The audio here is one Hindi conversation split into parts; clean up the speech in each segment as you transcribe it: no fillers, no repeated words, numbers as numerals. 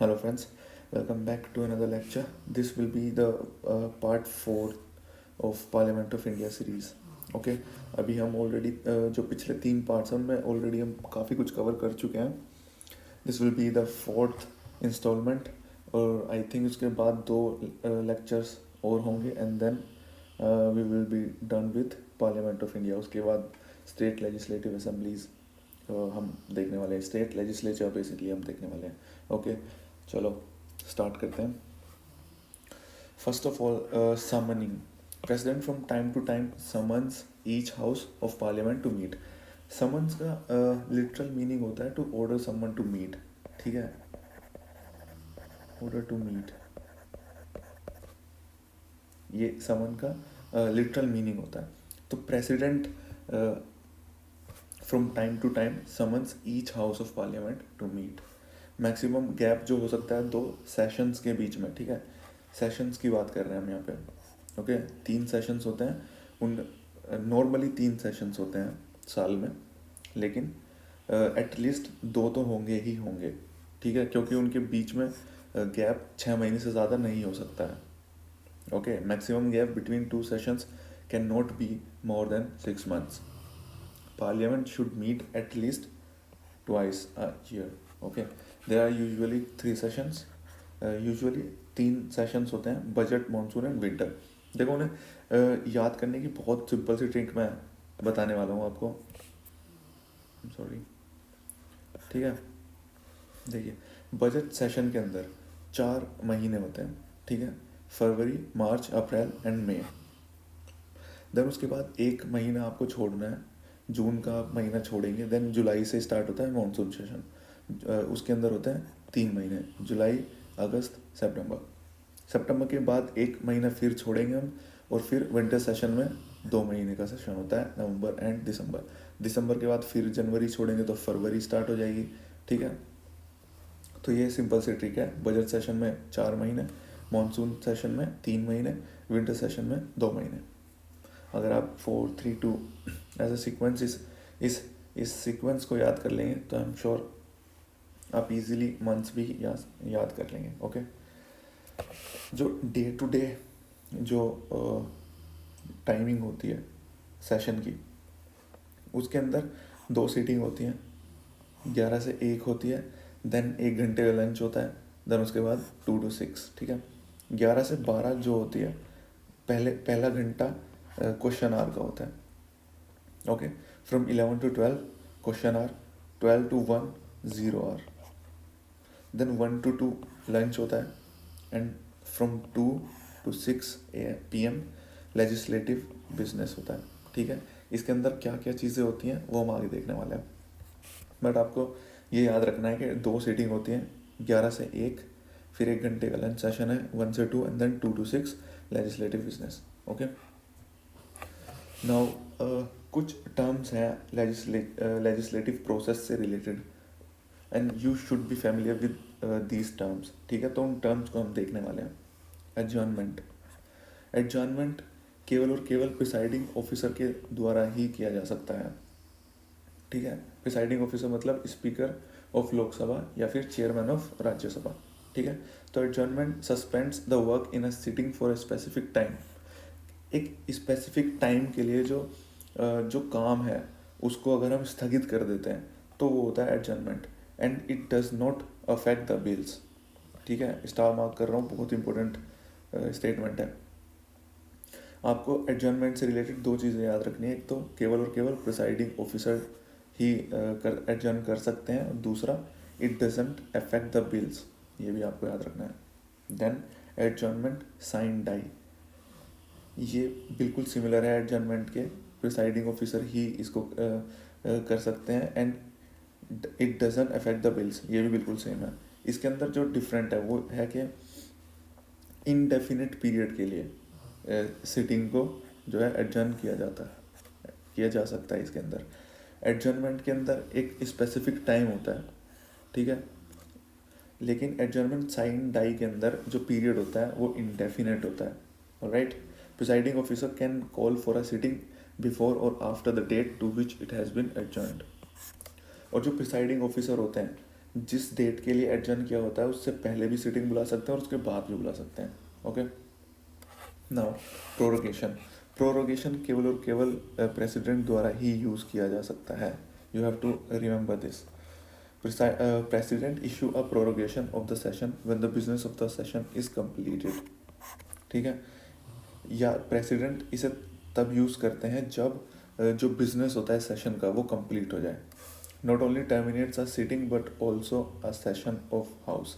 Hello friends, welcome back to another lecture. This will be the part 4 of Parliament of India series. Okay अभी हम ऑलरेडी जो पिछले 3 पार्ट्स हैं उनमें ऑलरेडी हम काफ़ी कुछ कवर कर चुके हैं. This will be the fourth instalment और आई थिंक उसके बाद 2 लेक्चर्स और होंगे and then we will be done with parliament of India. उसके बाद स्टेट लेजिस्लेटिव असेंबलीज हम देखने वाले हैं. स्टेट लेजिस्लेचर बेसिकली हम देखने वाले हैं. ओके चलो स्टार्ट करते हैं. First of all summoning. President from time to time summons each house of parliament to meet. Summons का लिटरल मीनिंग होता है to order someone to meet. ठीक है, ऑर्डर टू मीट ये समन का लिटरल मीनिंग होता है. तो president from time to time summons each house of parliament to meet. Maximum gap जो हो सकता है 2 सेशंस के बीच में. ठीक है, सेशंस की बात कर रहे हैं हम यहाँ पे. ओके 3 सेशंस होते हैं. उन नॉर्मली 3 सेशंस होते हैं साल में, लेकिन एटलीस्ट 2 तो होंगे ही होंगे. ठीक है, क्योंकि उनके बीच में गैप 6 महीने से ज़्यादा नहीं हो सकता है. Okay maximum gap between 2 sessions can not be more than 6 months. Parliament should meet at least twice a year. Okay, there are usually 3 sessions. Usually 3 sessions होते हैं, बजट, मानसून एंड विंटर. देखो उन्हें याद करने की बहुत सिंपल सी ट्रिक मैं बताने वाला हूँ आपको. सॉरी. ठीक है, देखिए बजट सेशन के अंदर 4 महीने होते हैं. ठीक है, फरवरी, मार्च, अप्रैल एंड मई. देन उसके बाद 1 महीना आपको छोड़ना है, जून का महीना छोड़ेंगे. देन जुलाई से स्टार्ट होता है मानसून सेशन. उसके अंदर होते हैं 3 महीने, जुलाई, अगस्त, सितंबर. सितंबर के बाद 1 महीना फिर छोड़ेंगे हम, और फिर विंटर सेशन में 2 महीने का सेशन होता है, नवंबर एंड दिसंबर. दिसंबर के बाद फिर जनवरी छोड़ेंगे तो फरवरी स्टार्ट हो जाएगी. ठीक है, तो ये सिंपल सी ट्रिक है. बजट सेशन में 4 महीने, मानसून सेशन में 3 महीने, विंटर सेशन में 2 महीने. अगर आप 4, 3, 2 एज ए सीक्वेंस इस सीक्वेंस को याद कर लेंगे तो आई एम श्योर आप इजीली मंथ्स भी याद कर लेंगे. ओके, जो डे टू डे जो टाइमिंग होती है सेशन की, उसके अंदर 2 सीटिंग होती हैं. 11 से 1 होती है, देन 1 घंटे का लंच होता है, देन उसके बाद 2 to 6. ठीक है, 11 से 12 जो होती है, पहला घंटा क्वेश्चन आवर का होता है. Okay, from 11 to 12 question hour, 12 to 1 0 hour, then 1 to 2 lunch होता है, and from 2 to 6 PM legislative business होता है. ठीक है, इसके अंदर क्या क्या चीज़ें होती हैं वो हम आगे देखने वाले हैं. बट आपको ये याद रखना है कि 2 सीटिंग होती हैं, 11 से 1, फिर 1 घंटे का लंच सेशन है, 1 से 2 एंड देन 2 to 6 लेजिस्लेटिव बिजनेस. ओके, नाउ कुछ टर्म्स हैं लेजिस्लेटिव प्रोसेस से related, and you should be familiar with these terms. ठीक है, तो उन टर्म्स को हम देखने वाले हैं. एडजर्नमेंट. एडजर्नमेंट केवल और केवल प्रिसाइडिंग ऑफिसर के द्वारा ही किया जा सकता है. ठीक है, प्रिसाइडिंग ऑफिसर मतलब स्पीकर ऑफ लोकसभा या फिर चेयरमैन ऑफ राज्यसभा. ठीक है, तो adjournment suspends the work in a sitting for a specific time. एक स्पेसिफिक टाइम के लिए जो काम है उसको अगर हम स्थगित कर देते हैं तो वो होता है adjournment, and it does not affect the bills. ठीक है, स्टार मार्क कर रहा हूँ, बहुत इंपॉर्टेंट स्टेटमेंट है. आपको एडजर्नमेंट से रिलेटेड 2 चीज़ें याद रखनी है. एक तो केवल और केवल प्रिसाइडिंग ऑफिसर ही एडजर्न कर सकते हैं, और दूसरा it doesn't affect the bills, ये भी आपको याद रखना है. देन एडजर्नमेंट साइन डाई, ये बिल्कुल सिमिलर है एडजर्नमेंट के. प्रिसाइडिंग ऑफिसर ही इसको कर सकते हैं, and it doesn't affect the bills, ये भी बिल्कुल सेम है. इसके अंदर जो डिफरेंट है वो है कि इनडेफिनिट पीरियड के लिए सिटिंग को जो है एडजर्न किया जा सकता है. इसके अंदर एडजर्नमेंट के अंदर एक स्पेसिफिक टाइम होता है. ठीक है, लेकिन एडजर्नमेंट साइन डाई के अंदर जो पीरियड होता है वो इंडेफिनेट होता है. Alright, presiding officer can call for a sitting before or after the date to which it has been adjourned. और जो प्रिसाइडिंग ऑफिसर होते हैं जिस डेट के लिए एडजर्न किया होता है उससे पहले भी सिटिंग बुला सकते हैं और उसके बाद भी बुला सकते हैं. ओके. Now prorogation. प्रोरोगेशन केवल और केवल प्रेसिडेंट द्वारा ही यूज़ किया जा सकता है. You have to remember this. President issue a prorogation of the session when the business of the session is completed. ठीक है. या प्रेसिडेंट इसे तब यूज़ करते हैं जब जो बिजनेस होता है सेशन का वो कंप्लीट हो जाए. Not only terminates a sitting but also a session of house.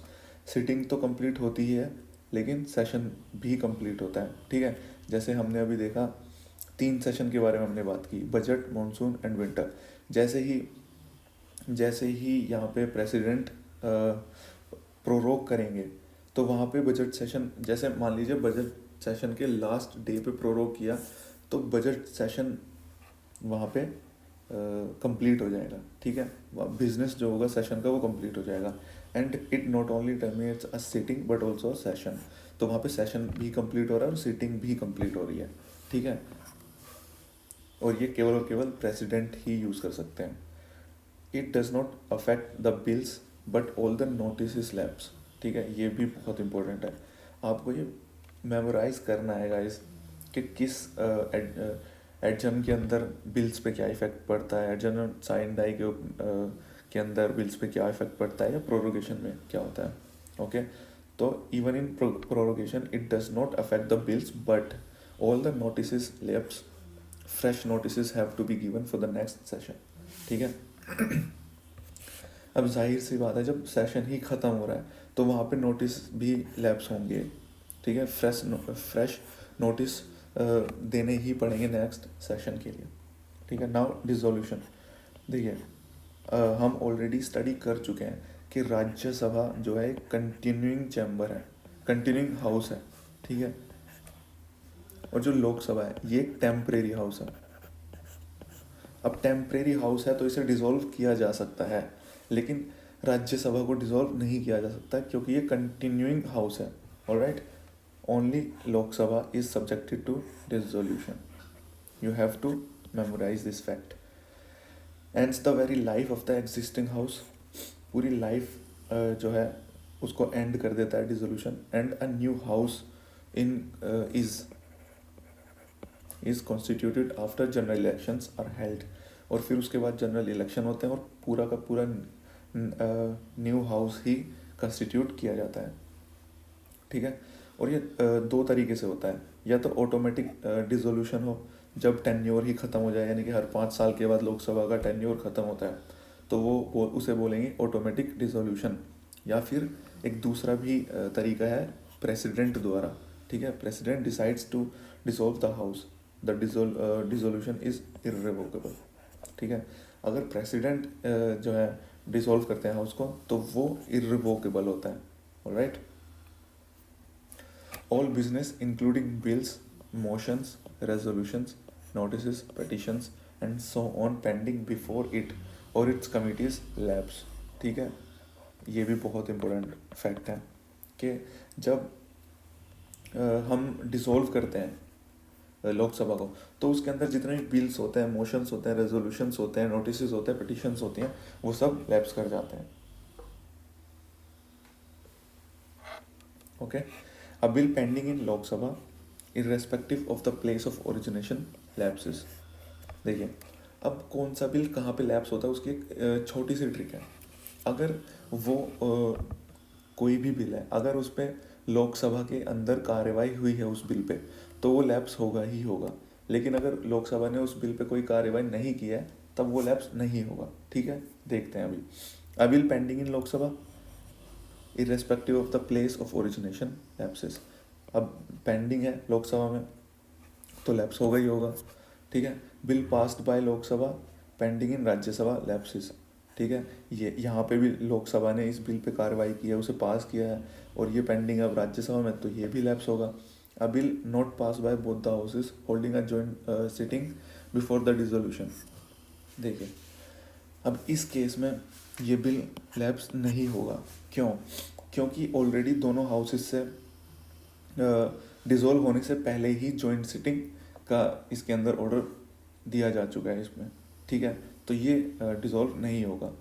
Sitting तो कंप्लीट होती ही है लेकिन सेशन भी कंप्लीट होता है. ठीक है. जैसे हमने अभी देखा 3 सेशन के बारे में हमने बात की, बजट, मॉनसून एंड विंटर. जैसे ही यहाँ पे प्रेसिडेंट प्रोरोग करेंगे तो वहाँ पे बजट सेशन, जैसे मान लीजिए बजट सेशन के लास्ट डे पे प्रोरोग किया तो बजट सेशन वहाँ पे कंप्लीट हो जाएगा. ठीक है. बिजनेस जो होगा सेशन का वो कंप्लीट हो जाएगा. And it not only terminates a sitting but also a session. तो वहाँ पे सेशन भी कंप्लीट हो रहा है और सिटिंग भी कंप्लीट हो रही है. ठीक है. और ये केवल और केवल प्रेसिडेंट ही यूज़ कर सकते हैं. It does not affect the bills but all the notice lapse. ठीक है. ये भी बहुत इंपॉर्टेंट है. आपको ये मेमोराइज करना है गाइस कि किस एडजर्न के अंदर बिल्स पे क्या इफेक्ट पड़ता है, एडजर्न साइन डाई के अंदर बिल्स पे क्या इफेक्ट पड़ता है, या प्रोरोगेशन में क्या होता है. ओके. तो even in prorogation it does not affect the bills but all the notice lapse. Fresh notice have to be given for the next session. ठीक है. अब जाहिर सी बात है जब सेशन ही ख़त्म हो रहा है तो वहाँ पे नोटिस भी लैप्स होंगे. ठीक है. फ्रेश नोटिस देने ही पड़ेंगे नेक्स्ट सेशन के लिए. ठीक है. Now dissolution. देखिए हम ऑलरेडी स्टडी कर चुके हैं कि राज्यसभा जो है एक कंटिन्यूइंग चैम्बर है, कंटिन्यूइंग हाउस है. ठीक है. और जो लोकसभा है ये एक टेम्परेरी हाउस है. अब टेम्परेरी हाउस है तो इसे डिसॉल्व किया जा सकता है लेकिन राज्यसभा को डिसॉल्व नहीं किया जा सकता क्योंकि ये कंटिन्यूइंग हाउस है. Alright. Only Lok Sabha is subjected to dissolution. You have to memorise this fact. Ends the very life of the existing house. पूरी लाइफ जो है उसको एंड कर देता है dissolution. And a new house in is constituted after general elections are held. और फिर उसके बाद जनरल इलेक्शन होते हैं और पूरा का पूरा न्यू हाउस ही कंस्टिट्यूट किया जाता है. ठीक है. और ये 2 तरीके से होता है. या तो ऑटोमेटिक डिसोल्यूशन हो जब टेन्योर ही ख़त्म हो जाए, यानी कि हर 5 साल के बाद लोकसभा का टेन्योर ख़त्म होता है तो वो उसे बोलेंगे ऑटोमेटिक डिसोल्यूशन. या फिर एक दूसरा भी तरीका है प्रेसिडेंट द्वारा. ठीक है. President decides to dissolve the house. The dissolution is irrevocable. ठीक है. अगर प्रेसिडेंट जो है डिसॉल्व करते हैं हाउस को तो वो इर्रिवोकेबल होता है. Alright. All business including bills, motions, resolutions, notice, petitions and so on pending before it और इट्स कमिटीज लैप्स. ठीक है. ये भी बहुत इंपॉर्टेंट फैक्ट है कि जब हम डिसॉल्व करते हैं लोकसभा को तो उसके अंदर जितने भी बिल्स होते हैं, मोशंस होते हैं, रेजोल्यूशंस होते हैं, नोटिस होते हैं, पिटिशंस होती हैं, वो सब लैप्स कर जाते हैं. Okay. A bill pending in Lok Sabha irrespective of the place of origination lapses. देखिए अब कौन सा बिल कहाँ पे लैप्स होता है उसकी एक छोटी सी ट्रिक है. अगर वो कोई भी बिल है, अगर उस पर लोकसभा के अंदर कार्यवाही हुई है उस बिल पे तो वो लैप्स होगा ही होगा. लेकिन अगर लोकसभा ने उस बिल पे कोई कार्यवाही नहीं की है तब वो लैप्स नहीं होगा. ठीक है. देखते हैं अभी. अ bill pending in Lok Sabha irrespective of the place of origination lapses. अब पेंडिंग है लोकसभा में तो लैप्स होगा ही होगा. ठीक है. Bill passed by Lok Sabha pending in Rajya Sabha lapses. ठीक है. ये यहाँ पे भी लोकसभा ने इस बिल पे कार्रवाई की है, उसे पास किया है और ये पेंडिंग है अब राज्यसभा में तो ये भी लैप्स होगा. अ bill not pass by both the houses holding a joint sitting before the dissolution. देखिए अब इस केस में ये बिल लैप्स नहीं होगा. क्यों? क्योंकि ऑलरेडी दोनों हाउसेस से डिसॉल्व होने से पहले ही जॉइंट सिटिंग का इसके अंदर ऑर्डर दिया जा चुका है इसमें. ठीक है. तो ये डिसॉल्व नहीं होगा.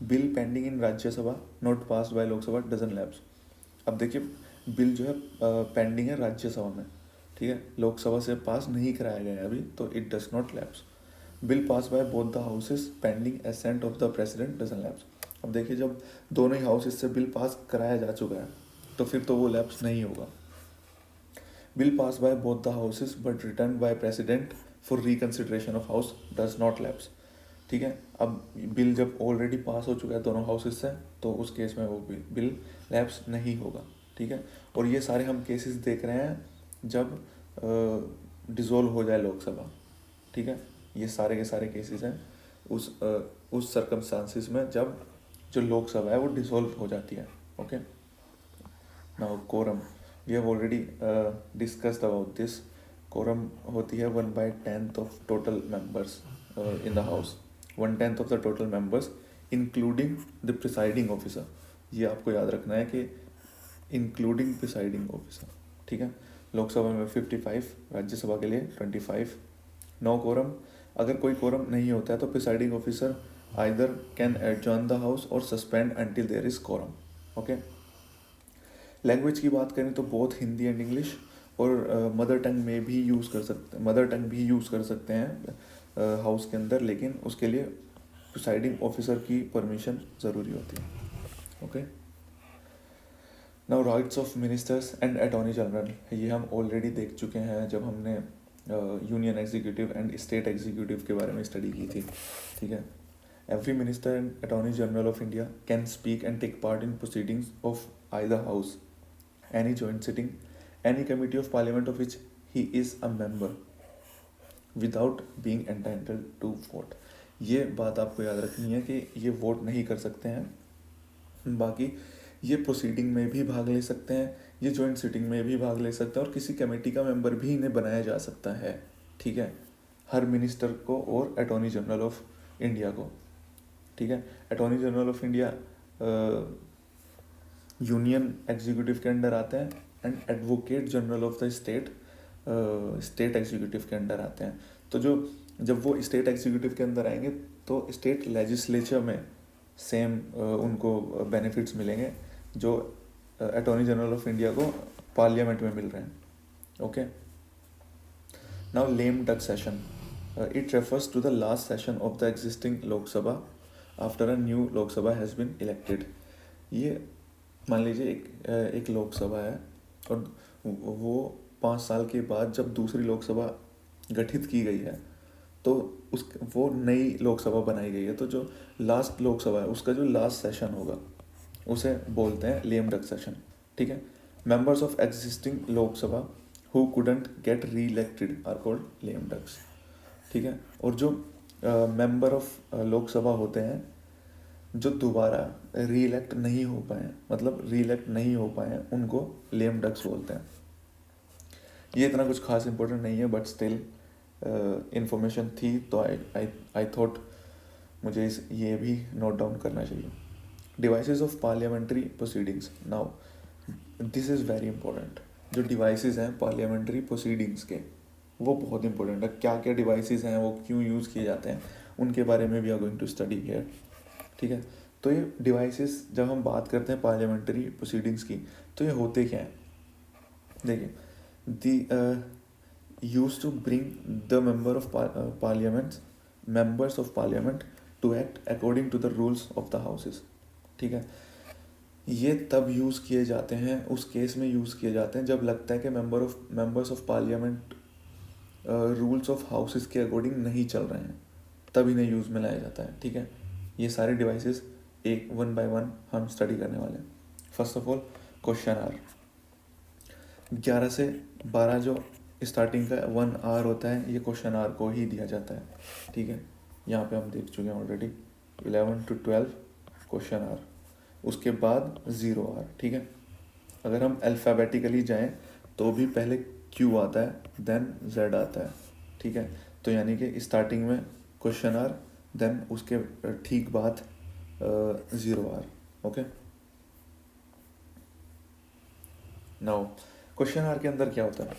Bill pending in Rajya Sabha not passed by Lok Sabha doesn't lapse. अब देखिए बिल जो है पेंडिंग है राज्यसभा में, ठीक है, लोकसभा से पास नहीं कराया गया है अभी, तो it does not lapse. Bill pass by both the houses pending assent of the president doesn't lapse. अब देखिए जब दोनों ही हाउसेस से बिल पास कराया जा चुका है तो फिर तो वो लैप्स नहीं होगा। Bill pass by both the houses but return by president for reconsideration of house does not lapse. ठीक है, अब बिल जब ऑलरेडी पास हो चुका है दोनों हाउसेस से तो उस केस में वो बिल लैप्स नहीं होगा। ठीक है, और ये सारे हम केसेस देख रहे हैं जब डिसॉल्व हो जाए लोकसभा। ठीक है, ये सारे के सारे केसेस हैं उस सर्कमस्टांसिस में जब जो लोकसभा है वो डिसॉल्व हो जाती है। Okay, now quorum we have already discussed about this. Quorum होती है 1/10 of total members in the house, 1/10 of the total members including the presiding officer. ये आपको याद रखना है कि इंक्लूडिंग प्रिसाइडिंग ऑफिसर। ठीक है, लोकसभा में 55, राज्यसभा के लिए 25। नो कोरम, अगर कोई कोरम नहीं होता है तो presiding officer either can adjourn the house or suspend until there is quorum. Okay, language की बात करें तो बोथ हिंदी एंड इंग्लिश और मदर टंग में भी यूज़ कर सकते, मदर टंग भी यूज़ कर सकते हैं हाउस के अंदर, लेकिन उसके लिए प्रिसाइडिंग ऑफिसर की परमिशन ज़रूरी होती है। Okay, now rights of ministers and attorney general, ये हम ऑलरेडी देख चुके हैं जब हमने union executive and state executive के बारे में स्टडी की थी। ठीक है, every minister and attorney general of India can speak and take part in proceedings of either house, any joint sitting, any committee of parliament of which he is a member without being entitled to vote। ये बात आपको याद रखनी है कि ये वोट नहीं कर सकते हैं, बाकी ये प्रोसीडिंग में भी भाग ले सकते हैं, ये जॉइंट सिटिंग में भी भाग ले सकते हैं और किसी कमेटी का मेंबर भी इन्हें बनाया जा सकता है। ठीक है, हर मिनिस्टर को और अटॉर्नी जनरल ऑफ इंडिया को। ठीक है, attorney general of India union executive के अंडर आते हैं and advocate general of the state executive के अंडर आते हैं। तो जब वो स्टेट एग्जीक्यूटिव के अंदर आएंगे तो स्टेट लेजिस्लेचर में सेम उनको बेनिफिट्स मिलेंगे जो अटॉर्नी जनरल ऑफ इंडिया को पार्लियामेंट में मिल रहे हैं। Okay, now lame duck session, it refers to the last session of the existing Lok Sabha after a new Lok Sabha has been elected. ये मान लीजिए एक लोकसभा है और वो 5 साल के बाद जब दूसरी लोकसभा गठित की गई है तो वो नई लोकसभा बनाई गई है, तो जो लास्ट लोकसभा है उसका जो लास्ट सेशन होगा उसे बोलते हैं लेम डक सेशन। ठीक है, members of existing Lok Sabha who couldn't get reelected are called lame ducks. ठीक है, और जो मेंबर ऑफ लोकसभा होते हैं जो दोबारा री इलेक्ट नहीं हो पाए, मतलब री इलेक्ट नहीं हो पाए, उनको लेम डक्स बोलते हैं। ये इतना कुछ खास इंपॉर्टेंट नहीं है बट स्टिल इंफॉर्मेशन थी तो आई थॉट मुझे ये भी नोट डाउन करना चाहिए। Devices of parliamentary proceedings, now this is very important. जो डिवाइसेस हैं पार्लियामेंट्री प्रोसीडिंग्स के वो बहुत इंपॉर्टेंट है। क्या क्या डिवाइसेस हैं, वो क्यों यूज़ किए जाते हैं, उनके बारे में we are going to study here. ठीक है, तो ये डिवाइसेस जब हम बात करते हैं पार्लियामेंट्री प्रोसीडिंग्स की तो ये होते क्या हैं। देखिए, the use to bring the members of parliament to act according to the rules of the houses. ठीक है, ये तब यूज़ किए जाते हैं, उस केस में यूज़ किए जाते हैं जब लगता है कि members of parliament rules of houses के अकॉर्डिंग नहीं चल रहे हैं, तब इन्हें यूज़ में लाया जाता है। ठीक है, ये सारे डिवाइसेस एक 1 बाय 1 हम स्टडी करने वाले हैं। First of all question hour, 11 से 12 जो स्टार्टिंग का 1 आवर होता है ये क्वेश्चन आर को ही दिया जाता है। ठीक है, यहाँ पे हम देख चुके हैं ऑलरेडी 11 to 12 क्वेश्चन आर, उसके बाद 0 आवर। ठीक है, अगर हम अल्फ़ाबेटिकली जाएं तो भी पहले Q आता है देन Z आता है। ठीक है, तो यानी कि स्टार्टिंग में क्वेश्चन आर देन उसके ठीक बाद 0 hour. Okay, now question hour के अंदर क्या होता है,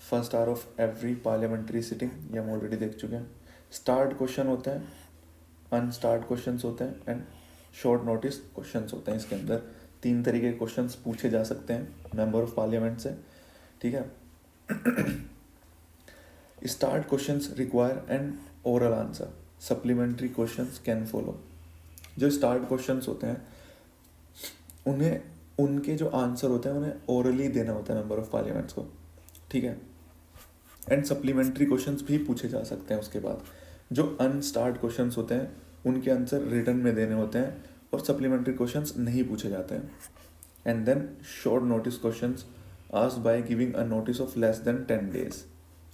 first hour of every parliamentary sitting, ये हम ऑलरेडी देख चुके हैं। स्टार्ट क्वेश्चन होते हैं, अनस्टार्ट क्वेश्चंस होते हैं एंड शॉर्ट नोटिस क्वेश्चंस होते हैं इसके अंदर। 3 तरीके के क्वेश्चंस पूछे जा सकते हैं मेंबर ऑफ पार्लियामेंट से, ठीक है। Start questions require an oral answer, supplementary questions can follow. जो स्टार्ट क्वेश्चंस होते हैं उन्हें, उनके जो आंसर होते हैं उन्हें ओरली देना होता है मेंबर ऑफ पार्लियामेंट्स को, ठीक है। एंड सप्लीमेंट्री क्वेश्चंस भी पूछे जा सकते हैं उसके बाद। जो अनस्टार्ट क्वेश्चंस होते हैं उनके आंसर रिटन में देने होते हैं और सप्लीमेंट्री क्वेश्चंस नहीं पूछे जाते हैं। And then short notice questions asked by giving a notice of less than 10 days,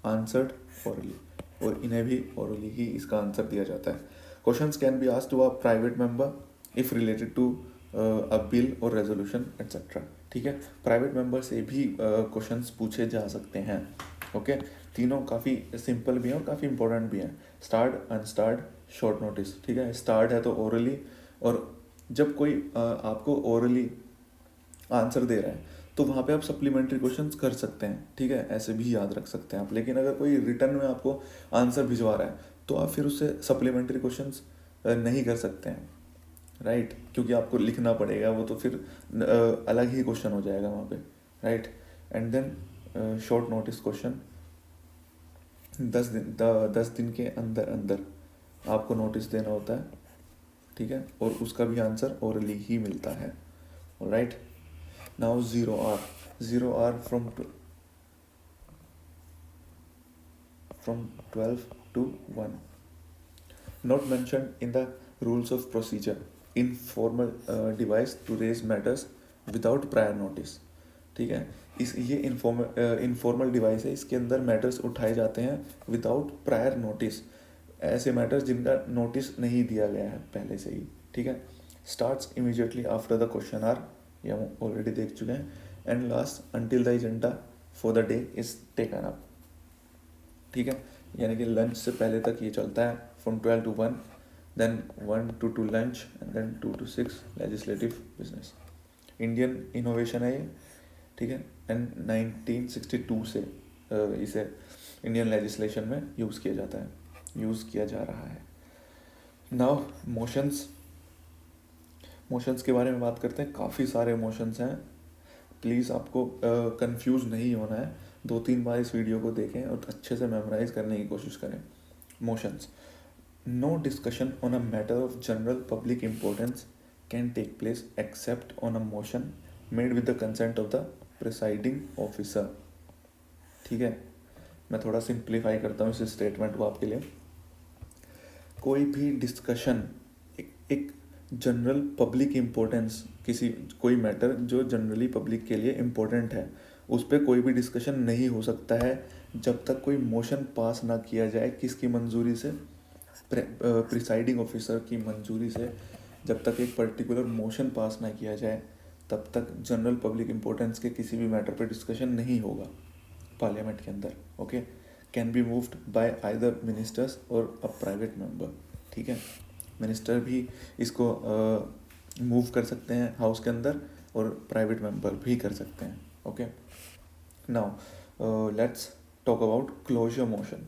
answered orally, और इन्हें भी ओरली ही इसका आंसर दिया जाता है। Questions can be asked to a private member if related to a bill or resolution etcetera, ठीक है। प्राइवेट मेंबर से भी क्वेश्चंस पूछे जा सकते हैं, ओके। तीनों काफ़ी सिंपल भी हैं और काफ़ी इंपॉर्टेंट भी हैं। स्टार्ट, अनस्टार्ट, शॉर्ट नोटिस, ठीक है। स्टार्ट है तो ओरली, और जब कोई आपको ओरली आंसर दे रहा है तो वहाँ पे आप सप्लीमेंट्री क्वेश्चंस कर सकते हैं, ठीक है, ऐसे भी याद रख सकते हैं आप। लेकिन अगर कोई रिटर्न में आपको आंसर भिजवा रहा है तो आप फिर उससे सप्लीमेंट्री क्वेश्चंस नहीं कर सकते हैं, राइट, क्योंकि आपको लिखना पड़ेगा वो, तो फिर अलग ही क्वेश्चन हो जाएगा वहाँ पे, right. And then short notice question 10 दिन के अंदर अंदर आपको नोटिस देना होता है, ठीक है, और उसका भी आंसर ओरली ही मिलता है, right. Now 0 hour from 12 to 1, not mentioned in the rules of procedure, informal device to raise matters without prior notice, ठीक है। ये इनफॉर्मल डिवाइस है, इसके अंदर मैटर्स उठाए जाते हैं विदाउट प्रायर नोटिस, ऐसे मैटर्स जिनका नोटिस नहीं दिया गया है पहले से ही, ठीक है। Starts immediately after the question hour, ये हम ऑलरेडी देख चुके हैं। And last until the agenda for the day is taken up, ठीक है, यानी कि लंच से पहले तक ये चलता है from 12 to 1, then 1 to 2 lunch, and then 2 to 6 legislative business. Indian innovation है ये, ठीक है। एंड 1962 से इसे इंडियन लेजिस्लेशन में यूज़ किया जा रहा है। नाउ मोशंस के बारे में बात करते हैं। काफ़ी सारे मोशंस हैं, प्लीज़ आपको कंफ्यूज नहीं होना है, 2-3 बार इस वीडियो को देखें और अच्छे से मेमोराइज करने की कोशिश करें। Motions: no discussion on a matter of general public importance can take place except on a motion made with the consent of the presiding officer, ठीक है। मैं थोड़ा सिंप्लीफाई करता हूँ इस स्टेटमेंट को आपके लिए। कोई भी डिस्कशन, एक जनरल पब्लिक इम्पोर्टेंस, कोई मैटर जो जनरली पब्लिक के लिए इम्पोर्टेंट है, उस पर कोई भी डिस्कशन नहीं हो सकता है जब तक कोई मोशन पास ना किया जाए। किसकी मंजूरी से? प्रिसाइडिंग ऑफिसर की मंजूरी से। जब तक एक पर्टिकुलर मोशन पास ना किया जाए तब तक जनरल पब्लिक इम्पोर्टेंस के किसी भी मैटर पर डिस्कशन नहीं होगा पार्लियामेंट के अंदर, okay. Can be moved by either ministers और अ प्राइवेट मेंबर, ठीक है। मिनिस्टर भी इसको मूव कर सकते हैं हाउस के अंदर और प्राइवेट मेंबर भी कर सकते हैं, okay. Now let's talk about closure motion.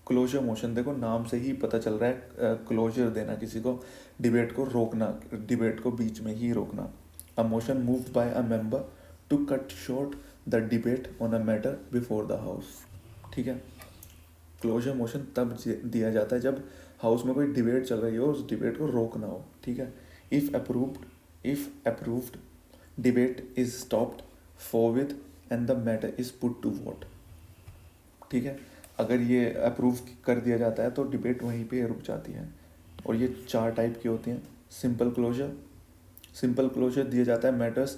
Closure motion, देखो नाम से ही पता चल रहा है, क्लोजर देना, किसी को डिबेट को रोकना, डिबेट को बीच में ही रोकना। A motion moved by a member to cut short the debate on a matter before the house, ठीक है। क्लोजर मोशन तब दिया जाता है जब हाउस में कोई डिबेट चल रही हो, उस डिबेट को रोकना हो, ठीक है। If approved debate is stopped forthwith and the matter is put to vote, ठीक है। अगर ये अप्रूव कर दिया जाता है तो डिबेट वहीं पे रुक जाती है। और ये 4 टाइप की होती हैं। सिंपल क्लोजर दिया जाता है matters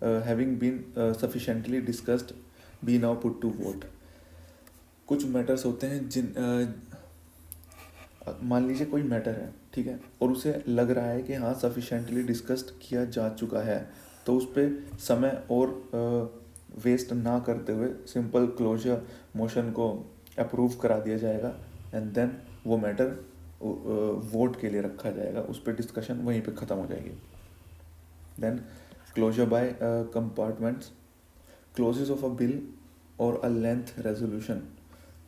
having been sufficiently discussed be now put to vote. कुछ मैटर्स होते हैं मान लीजिए कोई मैटर है, ठीक है, और उसे लग रहा है कि हाँ सफिशेंटली डिस्कस्ड किया जा चुका है, तो उस पर समय और वेस्ट ना करते हुए सिंपल क्लोजर मोशन को अप्रूव करा दिया जाएगा। एंड देन वो मैटर वोट के लिए रखा जाएगा, उस पर डिस्कशन वहीं पे ख़त्म हो जाएगी। Then closure by compartments. Clauses of a bill or a length resolution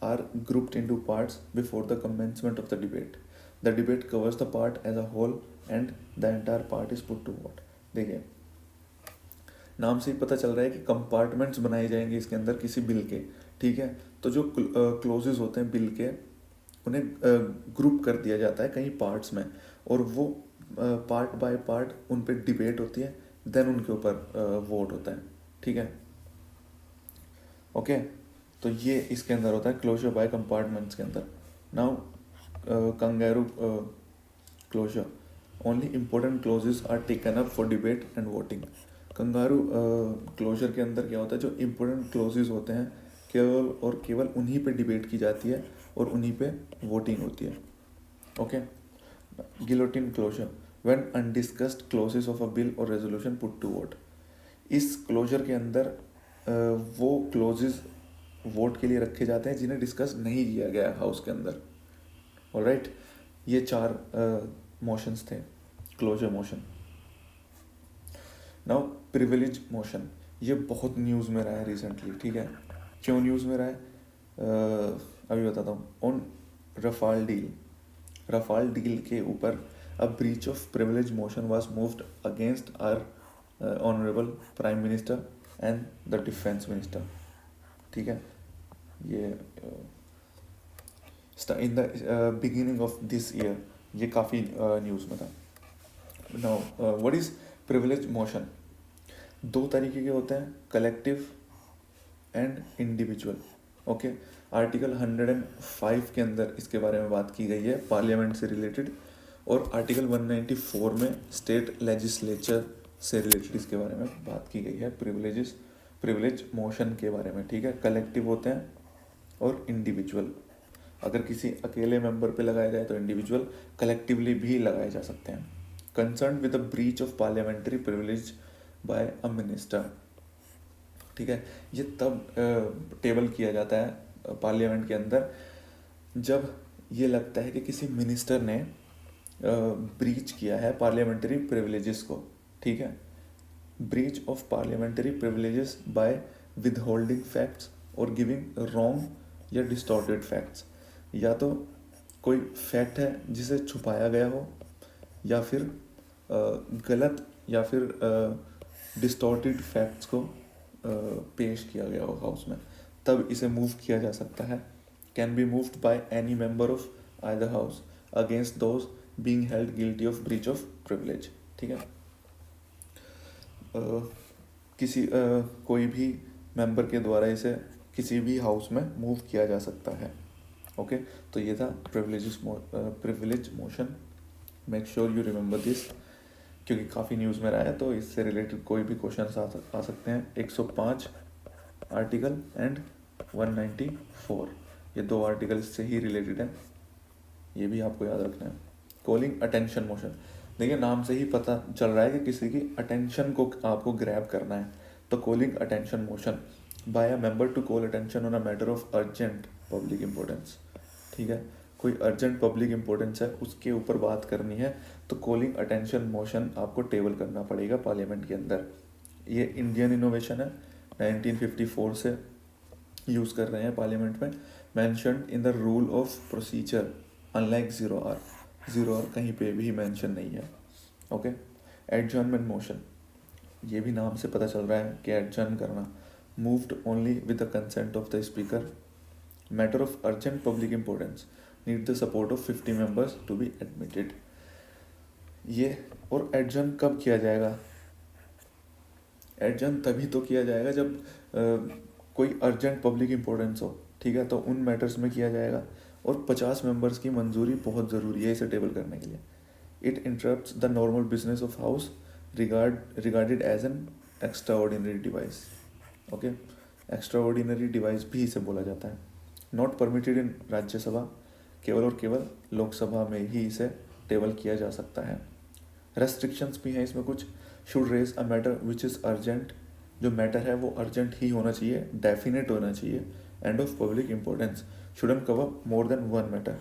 are grouped into parts before the commencement of the debate. The debate covers the part as a whole and the entire part is put to vote. देखिए नाम से ही पता चल रहा है कि कंपार्टमेंट्स बनाए जाएंगे इसके अंदर किसी बिल के, ठीक है। तो जो क्लोजेज होते हैं बिल के उन्हें ग्रुप कर दिया जाता है कई पार्ट्स में, और वो पार्ट बाय पार्ट उन पर डिबेट होती है, देन उनके ऊपर वोट होता है, ठीक है। ओके तो ये इसके अंदर होता है क्लोजर बाय कंपार्टमेंट्स के अंदर। Now kangaroo closure, only important clauses are taken up for debate and voting. Kangaroo closure के अंदर क्या होता है, जो इम्पोर्टेंट क्लोजेस होते हैं केवल और केवल उन्हीं पे डिबेट की जाती है और उन्हीं पे वोटिंग होती है। Okay guillotine closure, when undiscussed clauses of a bill or resolution put to vote. इस क्लोजर के अंदर वो क्लोजेस वोट के लिए रखे जाते हैं जिन्हें डिस्कस नहीं किया गया हाउस के अंदर। ऑलराइट ये 4 मोशंस थे closure motion. Now privilege motion, ये बहुत न्यूज़ में रहा है रिसेंटली, ठीक है। क्यों न्यूज़ में रहा है अभी बताता हूँ। ऑन रफाल डील के ऊपर a breach of privilege motion was moved against our honourable prime minister and the defence minister, ठीक है। ये in the beginning of this year ये काफ़ी न्यूज़ में था। Now what is privilege motion? 2 तरीके के होते हैं, collective and individual. Okay article 105 के अंदर इसके बारे में बात की गई है पार्लियामेंट से रिलेटेड, और आर्टिकल 194 में स्टेट लेजिस्लेचर से रिलेटेड इसके बारे में बात की गई है प्रिविलेज मोशन के बारे में, ठीक है। कलेक्टिव होते हैं और इंडिविजुअल। अगर किसी अकेले मेंबर पे लगाया जाए तो इंडिविजुअल, कलेक्टिवली भी लगाए जा सकते हैं। Concern with the breach of parliamentary privilege by a minister, ठीक है। ये तब टेबल किया जाता है पार्लियामेंट के अंदर जब ये लगता है कि किसी मिनिस्टर ने ब्रीच किया है पार्लियामेंट्री प्रिविलेजेस को, ठीक है। Breach of parliamentary privileges by withholding facts और गिविंग रॉन्ग या डिस्टॉर्टेड फैक्ट्स। या तो कोई फैक्ट है जिसे छुपाया गया हो, या फिर गलत या फिर डिस्टॉर्टेड फैक्ट्स को पेश किया गया हो हाउस में, तब इसे मूव किया जा सकता है। Can be moved by any member of either house against those being held guilty of breach of privilege, ठीक है। किसी कोई भी मेंबर के द्वारा इसे किसी भी हाउस में मूव किया जा सकता है। ओके तो ये था privilege motion. Make sure you remember this, क्योंकि काफ़ी न्यूज़ में रहा है, तो इससे रिलेटेड कोई भी क्वेश्चन आ सकते हैं। 105 आर्टिकल एंड 194, ये 2 आर्टिकल से ही रिलेटेड है, ये भी आपको याद रखना है। कॉलिंग अटेंशन मोशन, देखिए नाम से ही पता चल रहा है कि किसी की अटेंशन को आपको ग्रैब करना है, तो calling attention motion by a member to call attention on a matter of urgent public importance, ठीक है। कोई अर्जेंट पब्लिक इंपॉर्टेंस है उसके ऊपर बात करनी है, तो कॉलिंग अटेंशन मोशन आपको टेबल करना पड़ेगा पार्लियामेंट के अंदर। ये इंडियन इनोवेशन है, 1954 से यूज़ कर रहे हैं पार्लियामेंट में। Mentioned in the rule of procedure unlike 0R कहीं पे भी मेंशन नहीं है। ओके एडजर्नमेंट मोशन, ये भी नाम से पता चल रहा है कि एडजर्न करना। Moved only with the consent of the speaker. Matter of urgent public importance need the support of 50 members to be admitted. ये और एडजर्न कब किया जाएगा? एडजर्न तभी तो किया जाएगा जब कोई अर्जेंट पब्लिक इंपॉर्टेंस हो, ठीक है, तो उन मैटर्स में किया जाएगा। और 50 मेंबर्स की मंजूरी बहुत ज़रूरी है इसे टेबल करने के लिए। It interrupts the normal business of house regarded as an extraordinary device. Okay extraordinary device भी इसे बोला जाता है। नॉट परमिटेड इन राज्यसभा, केवल और केवल लोकसभा में ही इसे टेबल किया जा सकता है। रेस्ट्रिक्शंस भी हैं इसमें कुछ। Should raise a matter which is urgent, जो मैटर है वो अर्जेंट ही होना चाहिए, डेफिनेट होना चाहिए, and of public importance shouldn't cover more than 1 matter.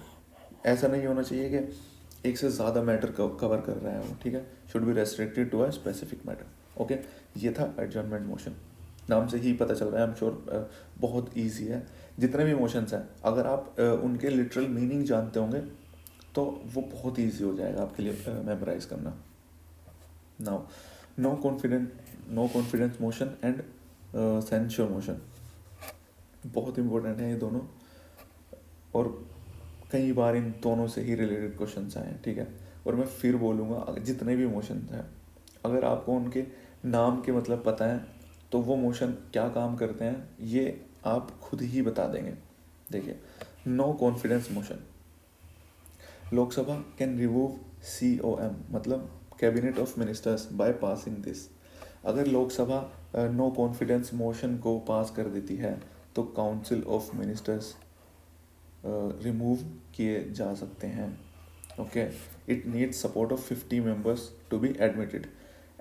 ऐसा नहीं होना चाहिए कि एक से ज़्यादा मैटर कवर कर रहा है वो, ठीक है। Should be restricted to a specific matter. Okay ये था एडजर्नमेंट मोशन, नाम से ही पता चल रहा है। आई एम श्योर बहुत ईजी है। जितने भी मोशंस हैं अगर आप उनके लिटरल मीनिंग जानते होंगे तो वो बहुत ईजी हो जाएगा आपके लिए मेमोराइज करना। Now no confidence motion and censure motion, बहुत इंपॉर्टेंट है ये दोनों, और कई बार इन दोनों से ही रिलेटेड क्वेश्चन आए हैं, ठीक है। और मैं फिर बोलूँगा, जितने भी मोशन हैं अगर आपको उनके नाम के मतलब पता है तो वो मोशन क्या काम करते हैं ये आप खुद ही बता देंगे। देखिए, no confidence motion, Lok Sabha can remove COM मतलब cabinet of ministers by passing this. अगर लोकसभा नो कॉन्फिडेंस मोशन को पास कर देती है तो काउंसिल ऑफ मिनिस्टर्स रिमूव किए जा सकते हैं। Okay, it needs support of 50 members to be admitted.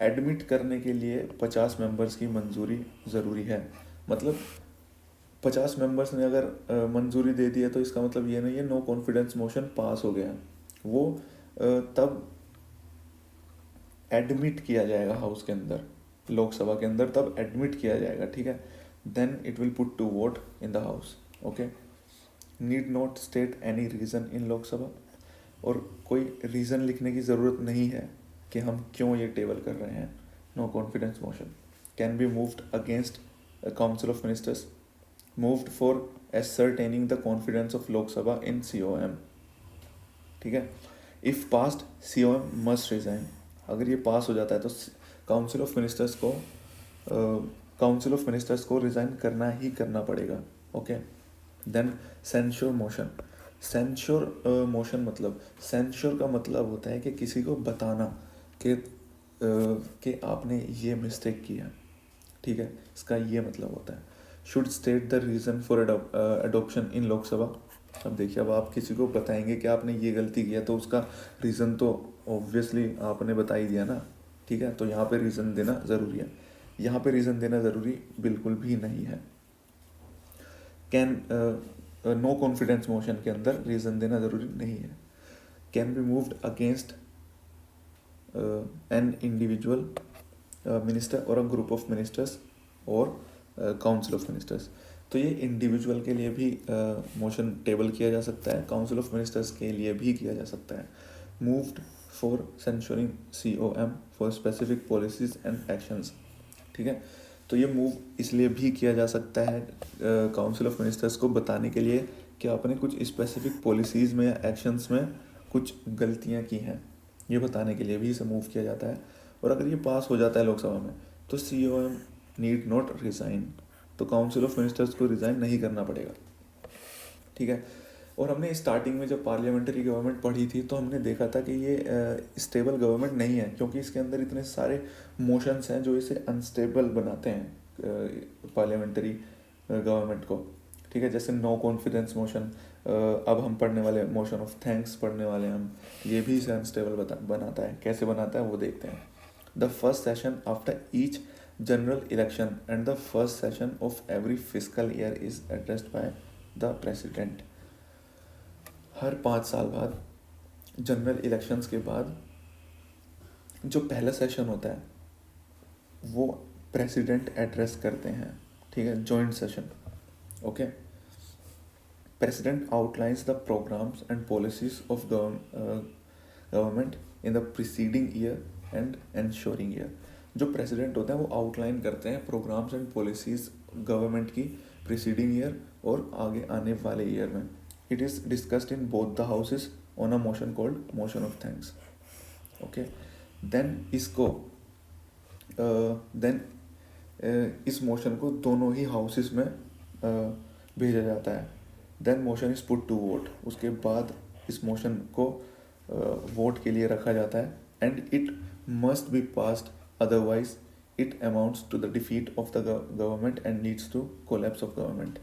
Admit करने के लिए 50 मेंबर्स की मंजूरी ज़रूरी है। मतलब 50 मेंबर्स ने अगर मंजूरी दे दी है तो इसका मतलब ये नहीं है नो कॉन्फिडेंस मोशन पास हो गया है। वो तब एडमिट किया जाएगा हाउस के अंदर, लोकसभा के अंदर तब एडमिट किया जाएगा, ठीक है। Then it will put to vote in the house. Okay, need not state any reason in Lok Sabha, और कोई रीज़न लिखने की ज़रूरत नहीं है कि हम क्यों ये टेबल कर रहे हैं। No confidence motion can be moved against council of ministers, moved for ascertaining the confidence of Lok Sabha in COM, ठीक है। If passed COM must resign, अगर ये पास हो जाता है तो काउंसिल ऑफ मिनिस्टर्स को रिज़ाइन करना ही करना पड़ेगा। Okay, then censure motion, censure motion मतलब, सेंश्योर का मतलब होता है कि किसी को बताना कि आपने ये मिस्टेक किया, ठीक है, इसका ये मतलब होता है। Should state the reason for adoption in Lok Sabha. अब देखिए, अब आप किसी को बताएंगे कि आपने ये गलती किया तो उसका रीज़न तो ऑब्वियसली आपने बता ही दिया ना, ठीक है। तो यहाँ पे रीज़न देना ज़रूरी है, यहाँ पे रीज़न देना ज़रूरी बिल्कुल भी नहीं है। कैन नो कॉन्फिडेंस मोशन के अंदर रीज़न देना ज़रूरी नहीं है। Can be moved against an individual minister और अ ग्रुप ऑफ मिनिस्टर्स और काउंसिल ऑफ मिनिस्टर्स। तो ये इंडिविजुअल के लिए भी मोशन टेबल किया जा सकता है, काउंसिल ऑफ मिनिस्टर्स के लिए भी किया जा सकता है। Moved for censuring COM for specific policies and actions, ठीक है। तो ये मूव इसलिए भी किया जा सकता है काउंसिल ऑफ मिनिस्टर्स को बताने के लिए कि आपने कुछ स्पेसिफिक पॉलिसीज़ में या एक्शंस में कुछ गलतियां की हैं, ये बताने के लिए भी इसे मूव किया जाता है। और अगर ये पास हो जाता है लोकसभा में तो COM नीड नॉट रिज़ाइन, तो काउंसिल ऑफ मिनिस्टर्स को रिज़ाइन नहीं करना पड़ेगा, ठीक है। और हमने स्टार्टिंग में जब पार्लियामेंट्री गवर्नमेंट पढ़ी थी तो हमने देखा था कि ये स्टेबल गवर्नमेंट नहीं है, क्योंकि इसके अंदर इतने सारे मोशंस हैं जो इसे अनस्टेबल बनाते हैं पार्लियामेंट्री गवर्नमेंट को, ठीक है। जैसे नो कॉन्फिडेंस मोशन, अब हम पढ़ने वाले मोशन ऑफ थैंक्स पढ़ने वाले हम, ये भी इसे अनस्टेबल बनाता है। कैसे बनाता है वो देखते हैं। The first session after each general election and the first session of every fiscal year is addressed by the president. हर 5 साल बाद जनरल इलेक्शंस के बाद जो पहला सेशन होता है वो प्रेसिडेंट एड्रेस करते हैं, ठीक है, joint session. Okay, president outlines the programmes and policies of government in the preceding year and ensuring year. जो प्रेसिडेंट होते हैं वो आउटलाइन करते हैं प्रोग्राम्स एंड पॉलिसीज गवर्नमेंट की प्रीसीडिंग ईयर और आगे आने वाले ईयर में। It is discussed in both the houses on a motion called motion of thanks. Okay, then इस मोशन को दोनों ही हाउसेस में भेजा जाता है। Then motion is put to vote, उसके बाद इस मोशन को वोट के लिए रखा जाता है। And it must be passed, otherwise it amounts to the defeat of the government and leads to collapse of government,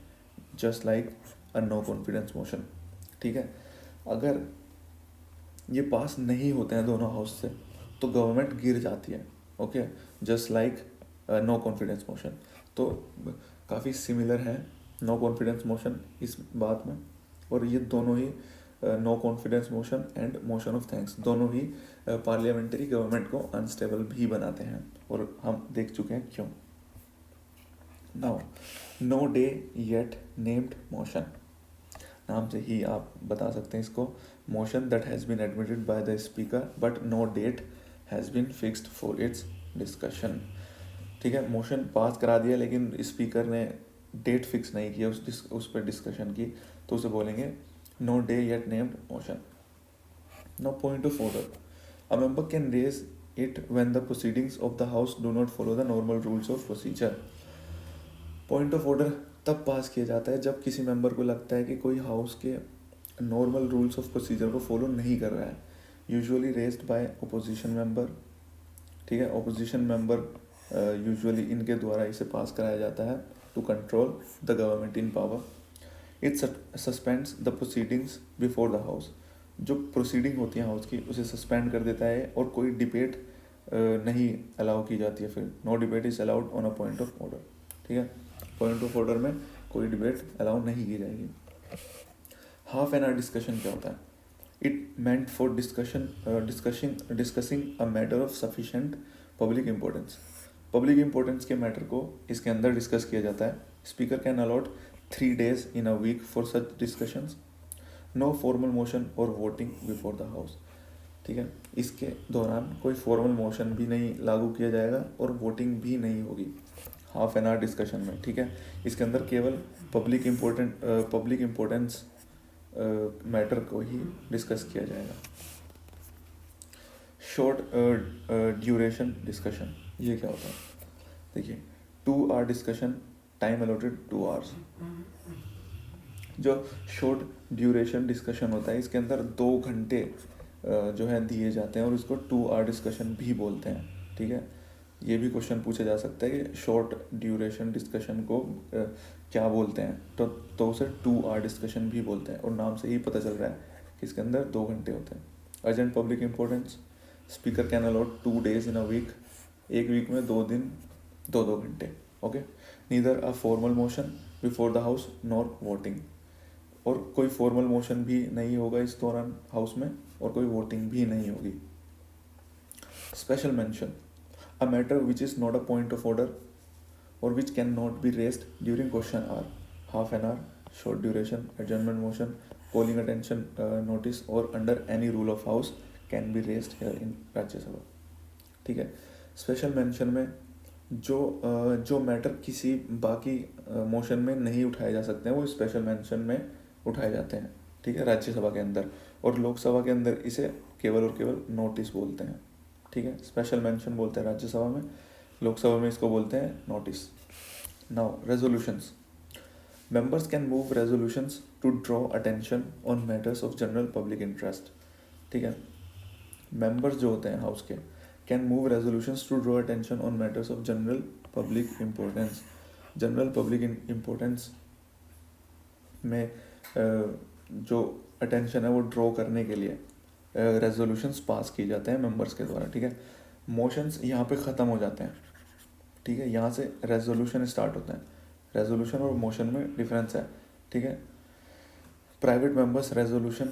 just like a no confidence motion, ठीक है। अगर ये पास नहीं होते हैं दोनों हाउस से तो गवर्नमेंट गिर जाती है। Okay, just like no confidence motion. तो काफ़ी सिमिलर है नो कॉन्फिडेंस मोशन इस बात में, और ये दोनों ही no confidence motion and motion of thanks दोनों ही पार्लियामेंट्री गवर्नमेंट को अनस्टेबल भी बनाते हैं, और हम देख चुके हैं क्यों। Now, no day yet named motion. नाम से ही आप बता सकते हैं इसको। Motion that has been admitted by the speaker but no date has been fixed for its discussion. ठीक है, मोशन पास करा दिया लेकिन स्पीकर ने डेट फिक्स नहीं किया उस पर डिस्कशन की, तो उसे बोलेंगे no day yet named motion. No point of order, a member can raise it when the proceedings of the house do not follow the normal rules of procedure. Point of order तब पास किया जाता है जब किसी मेंबर को लगता है कि कोई हाउस के नॉर्मल रूल्स ऑफ प्रोसीजर को फॉलो नहीं कर रहा है, usually raised bye opposition member. ठीक है, ओपोजिशन मेंबर यूजुअली इनके द्वारा इसे पास कराया जाता है to control the government in power. It suspends the proceedings before the house, जो प्रोसीडिंग होती है हाउस की उसे सस्पेंड कर देता है और कोई डिबेट नहीं अलाउ की जाती है। फिर no debate is allowed on a point of order. ठीक है, पॉइंट ऑफ ऑर्डर में कोई डिबेट अलाउ नहीं की जाएगी। हाफ एन आवर डिस्कशन क्या होता है? It meant for discussing a matter of sufficient public importance. Public importance के मैटर को इसके अंदर डिस्कस किया जाता है। Speaker can allot 3 days in a week for such discussions. No formal motion और वोटिंग बिफोर द हाउस। ठीक है, इसके दौरान कोई फॉर्मल मोशन भी नहीं लागू किया जाएगा और वोटिंग भी नहीं होगी हाफ एन आवर डिस्कशन में। ठीक है, इसके अंदर केवल पब्लिक इम्पोर्टेंस मैटर को ही डिस्कस किया जाएगा। शॉर्ट ड्यूरेशन डिस्कशन, ये क्या होता है? देखिए, 2 hour discussion, time allotted 2 hours। जो शॉर्ट ड्यूरेशन डिस्कशन होता है इसके अंदर 2 घंटे जो है दिए जाते हैं और इसको 2 hour डिस्कशन भी बोलते हैं। ठीक है, ये भी क्वेश्चन पूछा जा सकता है कि शॉर्ट ड्यूरेशन डिस्कशन को क्या बोलते हैं, तो उसे 2 hour डिस्कशन भी बोलते हैं और नाम से ही पता चल रहा है कि इसके अंदर 2 घंटे होते हैं। Urgent public importance, speaker can allot 2 days in a week, एक वीक में 2 दिन 2 घंटे। Okay, neither a formal motion before the house nor voting, और कोई फॉर्मल मोशन भी नहीं होगा इस दौरान हाउस में और कोई वोटिंग भी नहीं होगी। Special mention, a matter which is not a point of order or which can not be raised during question hour, half an hour, short duration, adjournment motion, calling attention notice or under any rule of house can be raised here in Rajya Sabha. ठीक है, स्पेशल मेंशन में जो मैटर किसी बाकी मोशन में नहीं उठाए जा सकते हैं वो स्पेशल मेंशन में उठाए जाते हैं। ठीक है, राज्यसभा के अंदर, और लोकसभा के अंदर इसे केवल और केवल नोटिस बोलते हैं। ठीक है, स्पेशल मेंशन बोलते हैं राज्यसभा में, लोकसभा में इसको बोलते हैं notice. Now resolutions, members can move resolutions to draw attention on matters of general public interest. ठीक है, मेंबर्स जो होते हैं हाउस के can move resolutions to draw attention on matters of general public importance. General public importance में जो अटेंशन है वो ड्रॉ करने के लिए रेजोल्यूशंस पास किए जाते हैं मेंबर्स के द्वारा। ठीक है, मोशंस यहाँ पे ख़त्म हो जाते हैं। ठीक है, यहाँ से रेजोल्यूशन स्टार्ट होता है। रेजोल्यूशन और मोशन में डिफरेंस है। ठीक है, private members resolution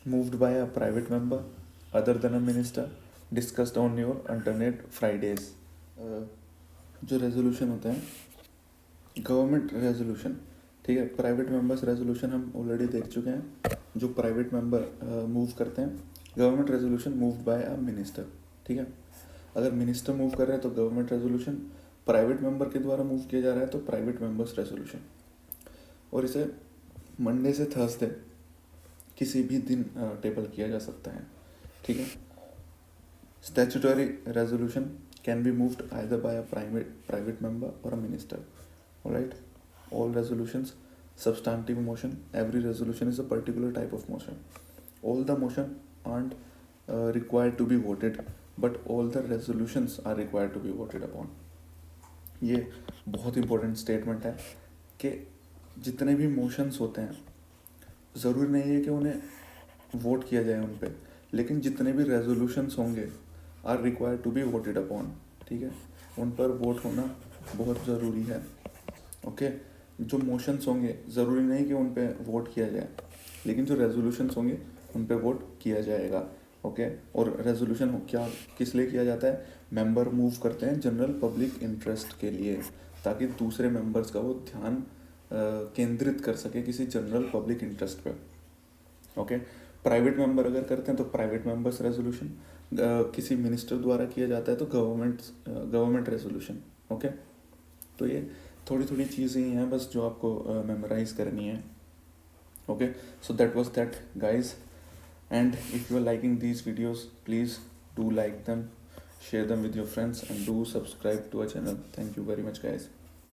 moved by a private member other than a minister discussed on your alternate Fridays. जो रेजोल्यूशन होते हैं गवर्नमेंट रेजोल्यूशन, ठीक है, प्राइवेट मेंबर्स रेजोल्यूशन हम ऑलरेडी देख चुके हैं, जो प्राइवेट मेंबर मूव करते हैं। Government resolution moved by a minister. ठीक है, अगर मिनिस्टर मूव कर रहे हैं तो गवर्नमेंट रेजोल्यूशन, प्राइवेट मेंबर के द्वारा मूव किया जा रहा है तो प्राइवेट मेंबर्स रेजोल्यूशन। और इसे मंडे से थर्सडे किसी भी दिन टेबल किया जा सकता है। ठीक है, statutory resolution can be moved either by a private member or a minister. Alright, all resolutions substantive motion, every resolution is a particular type of motion. All the motion aren't required to be voted, but all the resolutions are required to be voted upon. ये बहुत इंपॉर्टेंट स्टेटमेंट है कि जितने भी मोशंस होते हैं ज़रूरी नहीं है कि उन्हें वोट किया जाए उन पर, लेकिन जितने भी रेजोल्यूशंस होंगे are required to be voted upon. ठीक है, उन पर वोट होना बहुत ज़रूरी है। ओके, जो मोशंस होंगे ज़रूरी नहीं कि उन पे वोट किया जाए, लेकिन जो रेजोल्यूशंस होंगे उन पे वोट किया जाएगा। ओके, और रेजोल्यूशन क्या किस लिए किया जाता है? मेंबर मूव करते हैं जनरल पब्लिक इंटरेस्ट के लिए, ताकि दूसरे मेंबर्स का वो ध्यान केंद्रित कर सके किसी जनरल पब्लिक इंटरेस्ट पे। ओके, प्राइवेट मेंबर अगर करते हैं तो प्राइवेट मेंबर्स रेजोल्यूशन, किसी मिनिस्टर द्वारा किया जाता है तो गवर्नमेंट रेजोल्यूशन। ओके, तो ये थोड़ी थोड़ी चीज़ें ही हैं बस जो आपको मेमोराइज करनी है। Okay, so that was that, guys. And if you are liking these videos, please do like them, share them with your friends, and do subscribe to our channel. Thank you very much, guys.